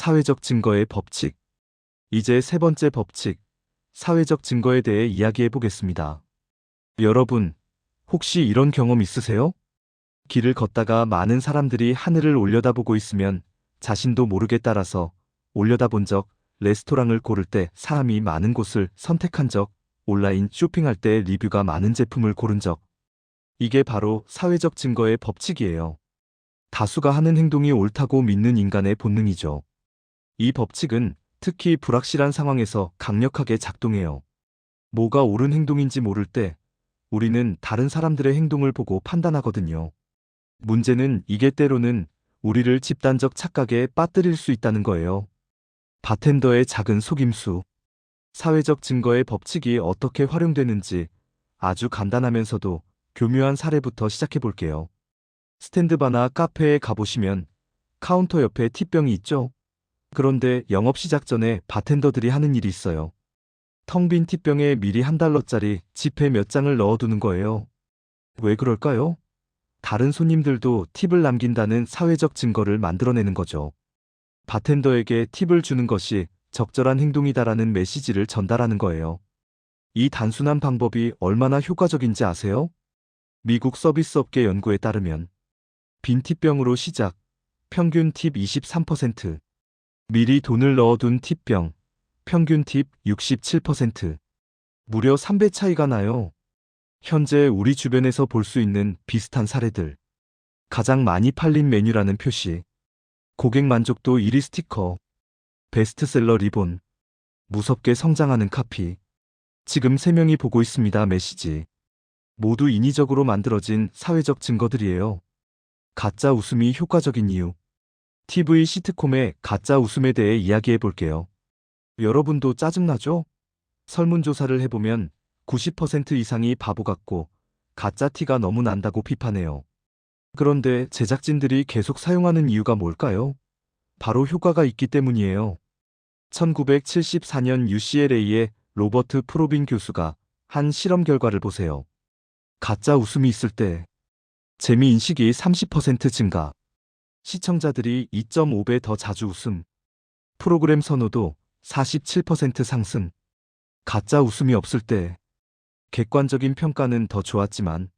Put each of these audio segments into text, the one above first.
사회적 증거의 법칙. 이제 세 번째 법칙, 사회적 증거에 대해 이야기해 보겠습니다. 여러분, 혹시 이런 경험 있으세요? 길을 걷다가 많은 사람들이 하늘을 올려다보고 있으면 자신도 모르게 따라서 올려다본 적, 레스토랑을 고를 때 사람이 많은 곳을 선택한 적, 온라인 쇼핑할 때 리뷰가 많은 제품을 고른 적. 이게 바로 사회적 증거의 법칙이에요. 다수가 하는 행동이 옳다고 믿는 인간의 본능이죠. 이 법칙은 특히 불확실한 상황에서 강력하게 작동해요. 뭐가 옳은 행동인지 모를 때 우리는 다른 사람들의 행동을 보고 판단하거든요. 문제는 이게 때로는 우리를 집단적 착각에 빠뜨릴 수 있다는 거예요. 바텐더의 작은 속임수. 사회적 증거의 법칙이 어떻게 활용되는지 아주 간단하면서도 교묘한 사례부터 시작해 볼게요. 스탠드바나 카페에 가보시면 카운터 옆에 팁병이 있죠? 그런데 영업 시작 전에 바텐더들이 하는 일이 있어요. 텅 빈 팁병에 미리 $1짜리 지폐 몇 장을 넣어두는 거예요. 왜 그럴까요? 다른 손님들도 팁을 남긴다는 사회적 증거를 만들어내는 거죠. 바텐더에게 팁을 주는 것이 적절한 행동이다라는 메시지를 전달하는 거예요. 이 단순한 방법이 얼마나 효과적인지 아세요? 미국 서비스업계 연구에 따르면 빈 팁병으로 시작, 평균 팁 23%, 미리 돈을 넣어둔 팁병, 평균 팁 67%, 무려 3배 차이가 나요. 현재 우리 주변에서 볼 수 있는 비슷한 사례들. 가장 많이 팔린 메뉴라는 표시, 고객 만족도 1위 스티커, 베스트셀러 리본, 무섭게 성장하는 카피. 지금 3명이 보고 있습니다 메시지. 모두 인위적으로 만들어진 사회적 증거들이에요. 가짜 웃음이 효과적인 이유. TV 시트콤의 가짜 웃음에 대해 이야기해 볼게요. 여러분도 짜증나죠? 설문조사를 해보면 90% 이상이 바보 같고 가짜 티가 너무 난다고 비판해요. 그런데 제작진들이 계속 사용하는 이유가 뭘까요? 바로 효과가 있기 때문이에요. 1974년 UCLA의 로버트 프로빈 교수가 한 실험 결과를 보세요. 가짜 웃음이 있을 때 재미인식이 30% 증가, 시청자들이 2.5배 더 자주 웃음, 프로그램 선호도 47% 상승. 가짜 웃음이 없을 때 객관적인 평가는 더 좋았지만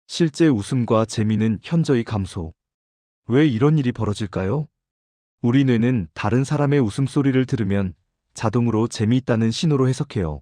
실제 웃음과 재미는 현저히 감소. 왜 이런 일이 벌어질까요? 우리 뇌는 다른 사람의 웃음소리를 들으면 자동으로 재미있다는 신호로 해석해요.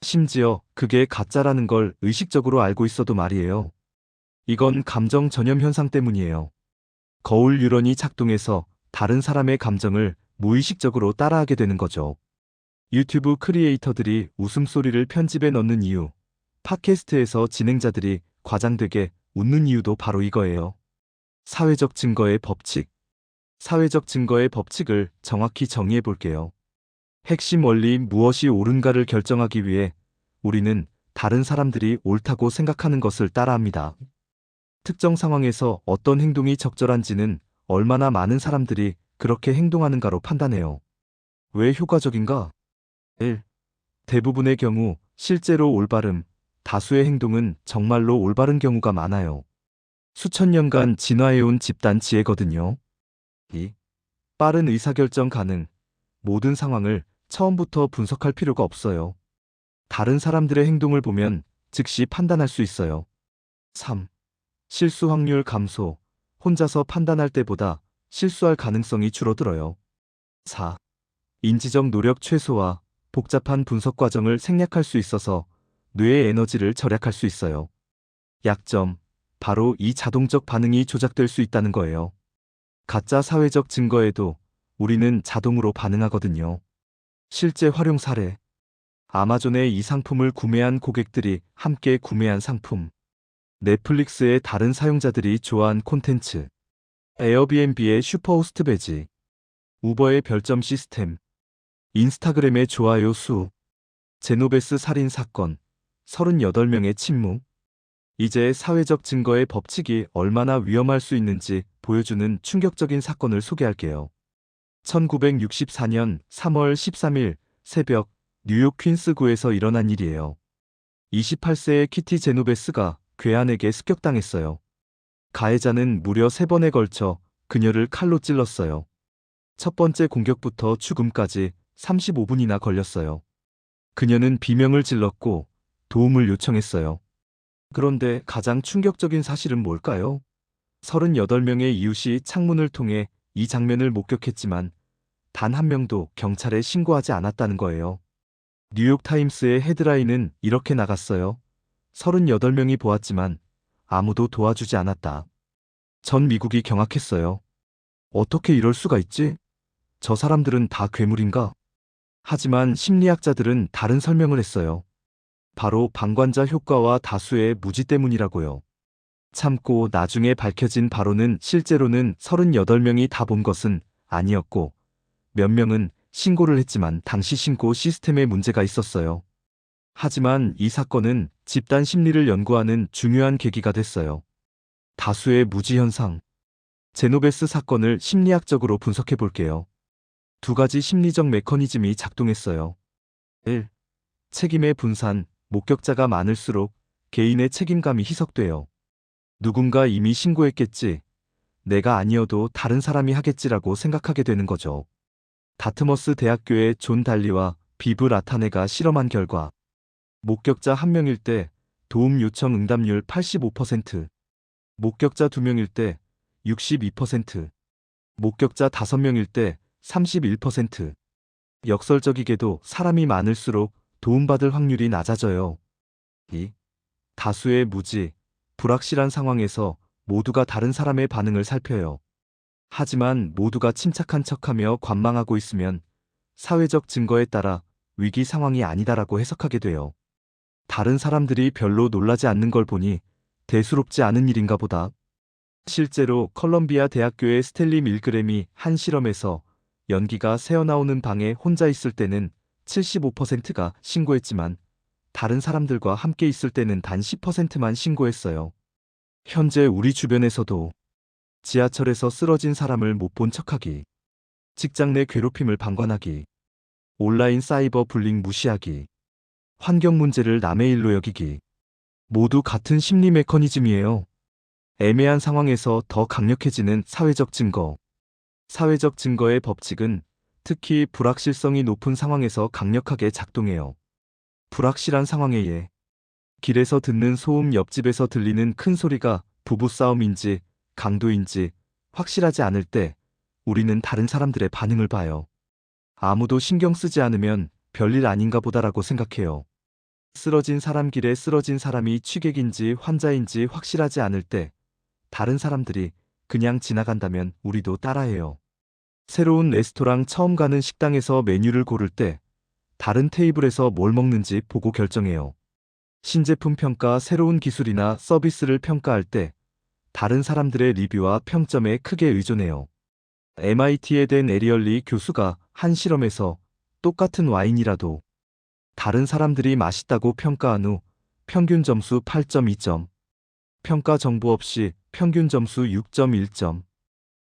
심지어 그게 가짜라는 걸 의식적으로 알고 있어도 말이에요. 이건 감정 전염 현상 때문이에요. 거울 뉴런이 작동해서 다른 사람의 감정을 무의식적으로 따라하게 되는 거죠. 유튜브 크리에이터들이 웃음소리를 편집에 넣는 이유, 팟캐스트에서 진행자들이 과장되게 웃는 이유도 바로 이거예요. 사회적 증거의 법칙. 사회적 증거의 법칙을 정확히 정의해 볼게요. 핵심 원리 무엇이 옳은가를 결정하기 위해 우리는 다른 사람들이 옳다고 생각하는 것을 따라합니다. 특정 상황에서 어떤 행동이 적절한지는 얼마나 많은 사람들이 그렇게 행동하는가로 판단해요. 왜 효과적인가? 1. 대부분의 경우 실제로 올바름, 다수의 행동은 정말로 올바른 경우가 많아요. 수천 년간 진화해온 집단 지혜거든요. 2. 빠른 의사결정 가능. 모든 상황을 처음부터 분석할 필요가 없어요. 다른 사람들의 행동을 보면 즉시 판단할 수 있어요. 3. 실수 확률 감소. 혼자서 판단할 때보다 실수할 가능성이 줄어들어요. 4. 인지적 노력 최소화. 복잡한 분석 과정을 생략할 수 있어서 뇌의 에너지를 절약할 수 있어요. 약점. 바로 이 자동적 반응이 조작될 수 있다는 거예요. 가짜 사회적 증거에도 우리는 자동으로 반응하거든요. 실제 활용 사례. 아마존의 이 상품을 구매한 고객들이 함께 구매한 상품. 넷플릭스의 다른 사용자들이 좋아한 콘텐츠. 에어비앤비의 슈퍼호스트 배지. 우버의 별점 시스템. 인스타그램의 좋아요 수. 제노베스 살인 사건. 38명의 침묵. 이제 사회적 증거의 법칙이 얼마나 위험할 수 있는지 보여주는 충격적인 사건을 소개할게요. 1964년 3월 13일 새벽 뉴욕 퀸스구에서 일어난 일이에요. 28세의 키티 제노베스가 괴한에게 습격당했어요. 가해자는 무려 3번에 걸쳐 그녀를 칼로 찔렀어요. 첫 번째 공격부터 죽음까지 35분이나 걸렸어요. 그녀는 비명을 질렀고 도움을 요청했어요. 그런데 가장 충격적인 사실은 뭘까요? 38명의 이웃이 창문을 통해 이 장면을 목격했지만 단 한 명도 경찰에 신고하지 않았다는 거예요. 뉴욕타임스의 헤드라인은 이렇게 나갔어요. 38명이 보았지만 아무도 도와주지 않았다. 전 미국이 경악했어요. 어떻게 이럴 수가 있지? 저 사람들은 다 괴물인가? 하지만 심리학자들은 다른 설명을 했어요. 바로 방관자 효과와 다수의 무지 때문이라고요. 참고 나중에 밝혀진 바로는 실제로는 38명이 다 본 것은 아니었고 몇 명은 신고를 했지만 당시 신고 시스템에 문제가 있었어요. 하지만 이 사건은 집단 심리를 연구하는 중요한 계기가 됐어요. 다수의 무지 현상. 제노베스 사건을 심리학적으로 분석해 볼게요. 두 가지 심리적 메커니즘이 작동했어요. 1. 책임의 분산. 목격자가 많을수록 개인의 책임감이 희석돼요. 누군가 이미 신고했겠지. 내가 아니어도 다른 사람이 하겠지라고 생각하게 되는 거죠. 다트머스 대학교의 존 달리와 비브 라타네가 실험한 결과 목격자 1명일 때 도움 요청 응답률 85%, 목격자 2명일 때 62%, 목격자 5명일 때 31%. 역설적이게도 사람이 많을수록 도움받을 확률이 낮아져요. 2. 다수의 무지, 불확실한 상황에서 모두가 다른 사람의 반응을 살펴요. 하지만 모두가 침착한 척하며 관망하고 있으면 사회적 증거에 따라 위기 상황이 아니다라고 해석하게 돼요. 다른 사람들이 별로 놀라지 않는 걸 보니 대수롭지 않은 일인가 보다. 실제로 컬럼비아 대학교의 스탠리 밀그램이 한 실험에서 연기가 새어나오는 방에 혼자 있을 때는 75%가 신고했지만 다른 사람들과 함께 있을 때는 단 10%만 신고했어요. 현재 우리 주변에서도 지하철에서 쓰러진 사람을 못 본 척하기, 직장 내 괴롭힘을 방관하기, 온라인 사이버 불링 무시하기, 환경 문제를 남의 일로 여기기, 모두 같은 심리 메커니즘이에요. 애매한 상황에서 더 강력해지는 사회적 증거. 사회적 증거의 법칙은 특히 불확실성이 높은 상황에서 강력하게 작동해요. 불확실한 상황에 길에서 듣는 소음, 옆집에서 들리는 큰 소리가 부부싸움인지 강도인지 확실하지 않을 때 우리는 다른 사람들의 반응을 봐요. 아무도 신경 쓰지 않으면 별일 아닌가 보다라고 생각해요. 쓰러진 사람, 길에 쓰러진 사람이 취객인지 환자인지 확실하지 않을 때 다른 사람들이 그냥 지나간다면 우리도 따라해요. 새로운 레스토랑 처음 가는 식당에서 메뉴를 고를 때 다른 테이블에서 뭘 먹는지 보고 결정해요. 신제품 평가, 새로운 기술이나 서비스를 평가할 때 다른 사람들의 리뷰와 평점에 크게 의존해요. MIT에 된 에리얼리 교수가 한 실험에서 똑같은 와인이라도 다른 사람들이 맛있다고 평가한 후 평균 점수 8.2점, 평가 정보 없이 평균 점수 6.1점,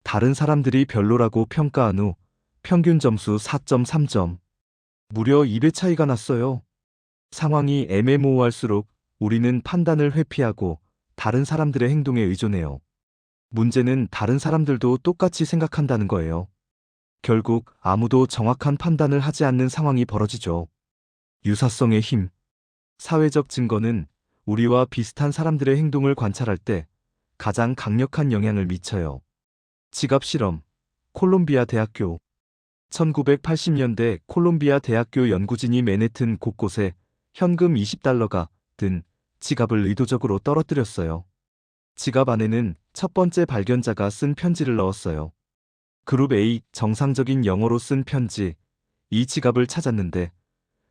다른 사람들이 별로라고 평가한 후 평균 점수 4.3점, 무려 2배 차이가 났어요. 상황이 애매모호할수록 우리는 판단을 회피하고 다른 사람들의 행동에 의존해요. 문제는 다른 사람들도 똑같이 생각한다는 거예요. 결국 아무도 정확한 판단을 하지 않는 상황이 벌어지죠. 유사성의 힘. 사회적 증거는 우리와 비슷한 사람들의 행동을 관찰할 때 가장 강력한 영향을 미쳐요. 지갑 실험. 콜롬비아 대학교. 1980년대 콜롬비아 대학교 연구진이 맨해튼 곳곳에 현금 20달러가 든 지갑을 의도적으로 떨어뜨렸어요. 지갑 안에는 첫 번째 발견자가 쓴 편지를 넣었어요. 그룹 A, 정상적인 영어로 쓴 편지. 이 지갑을 찾았는데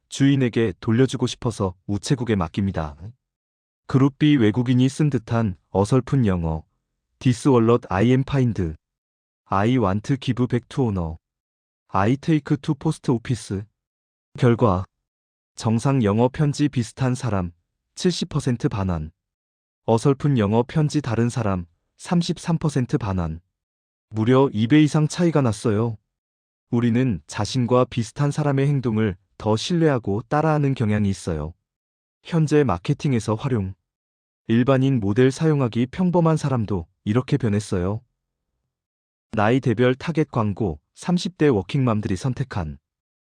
주인에게 돌려주고 싶어서 우체국에 맡깁니다. 그룹 B, 외국인이 쓴 듯한 어설픈 영어. This wallet I am find. I want to give back to owner. I take to post office. 결과 정상 영어 편지 비슷한 사람 70% 반환, 어설픈 영어 편지 다른 사람 33% 반환. 무려 2배 이상 차이가 났어요. 우리는 자신과 비슷한 사람의 행동을 더 신뢰하고 따라하는 경향이 있어요. 현재 마케팅에서 활용. 일반인 모델 사용하기 평범한 사람도 이렇게 변했어요. 나이대별 타겟 광고, 30대 워킹맘들이 선택한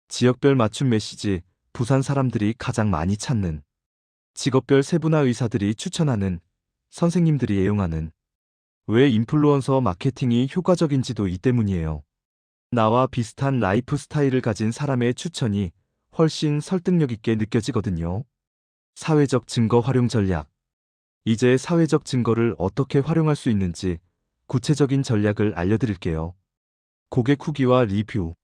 지역별 맞춤 메시지, 부산 사람들이 가장 많이 찾는 직업별 세분화 의사들이 추천하는 선생님들이 애용하는 왜 인플루언서 마케팅이 효과적인지도 이 때문이에요. 나와 비슷한 라이프 스타일을 가진 사람의 추천이 훨씬 설득력 있게 느껴지거든요. 사회적 증거 활용 전략. 이제 사회적 증거를 어떻게 활용할 수 있는지 구체적인 전략을 알려드릴게요. 고객 후기와 리뷰.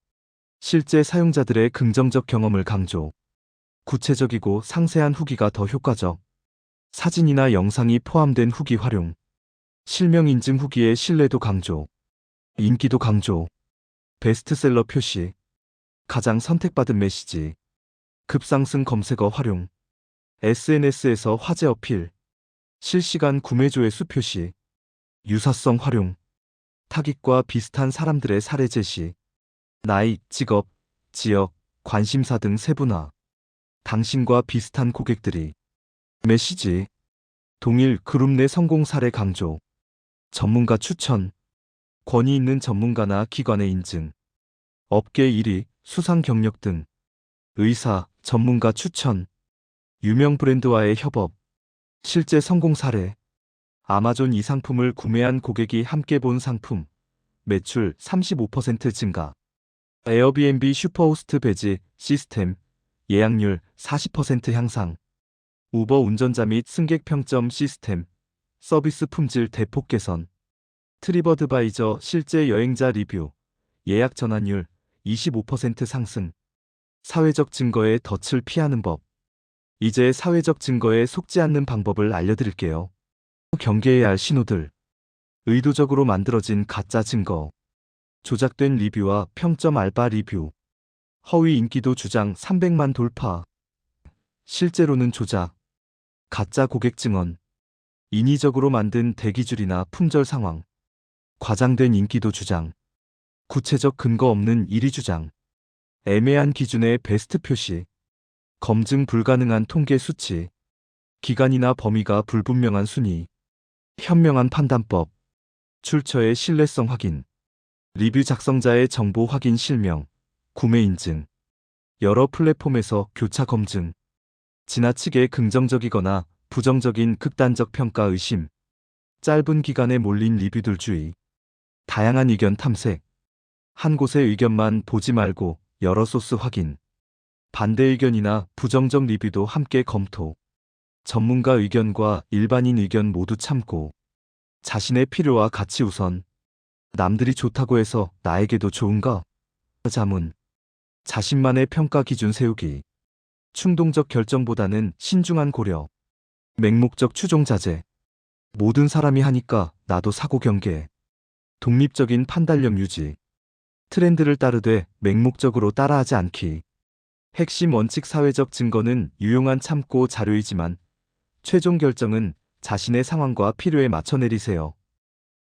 실제 사용자들의 긍정적 경험을 강조. 구체적이고 상세한 후기가 더 효과적. 사진이나 영상이 포함된 후기 활용. 실명 인증 후기의 신뢰도 강조. 인기도 강조. 베스트셀러 표시. 가장 선택받은 메시지. 급상승 검색어 활용. SNS에서 화제 어필. 실시간 구매 조회수 표시. 유사성 활용. 타깃과 비슷한 사람들의 사례 제시. 나이, 직업, 지역, 관심사 등 세분화. 당신과 비슷한 고객들이. 메시지. 동일 그룹 내 성공 사례 강조. 전문가 추천. 권위 있는 전문가나 기관의 인증. 업계 1위, 수상 경력 등. 의사, 전문가 추천. 유명 브랜드와의 협업. 실제 성공 사례. 아마존 이 상품을 구매한 고객이 함께 본 상품. 매출 35% 증가. 에어비앤비 슈퍼호스트 배지 시스템. 예약률 40% 향상. 우버 운전자 및 승객 평점 시스템. 서비스 품질 대폭 개선. 트립어드바이저 실제 여행자 리뷰. 예약 전환율 25% 상승. 사회적 증거의 덫을 피하는 법. 이제 사회적 증거에 속지 않는 방법을 알려드릴게요. 경계해야 할 신호들. 의도적으로 만들어진 가짜 증거. 조작된 리뷰와 평점 알바 리뷰. 허위 인기도 주장 300만 돌파. 실제로는 조작. 가짜 고객 증언. 인위적으로 만든 대기줄이나 품절 상황. 과장된 인기도 주장. 구체적 근거 없는 1위 주장. 애매한 기준의 베스트 표시. 검증 불가능한 통계 수치. 기간이나 범위가 불분명한 순위. 현명한 판단법. 출처의 신뢰성 확인. 리뷰 작성자의 정보 확인 실명. 구매 인증. 여러 플랫폼에서 교차 검증. 지나치게 긍정적이거나 부정적인 극단적 평가 의심. 짧은 기간에 몰린 리뷰들 주의. 다양한 의견 탐색. 한 곳의 의견만 보지 말고 여러 소스 확인. 반대 의견이나 부정적 리뷰도 함께 검토. 전문가 의견과 일반인 의견 모두 참고. 자신의 필요와 가치 우선. 남들이 좋다고 해서 나에게도 좋은가? 자문. 자신만의 평가 기준 세우기. 충동적 결정보다는 신중한 고려. 맹목적 추종 자제. 모든 사람이 하니까 나도 사고 경계. 독립적인 판단력 유지. 트렌드를 따르되 맹목적으로 따라하지 않기. 핵심 원칙. 사회적 증거는 유용한 참고 자료이지만 최종 결정은 자신의 상황과 필요에 맞춰 내리세요.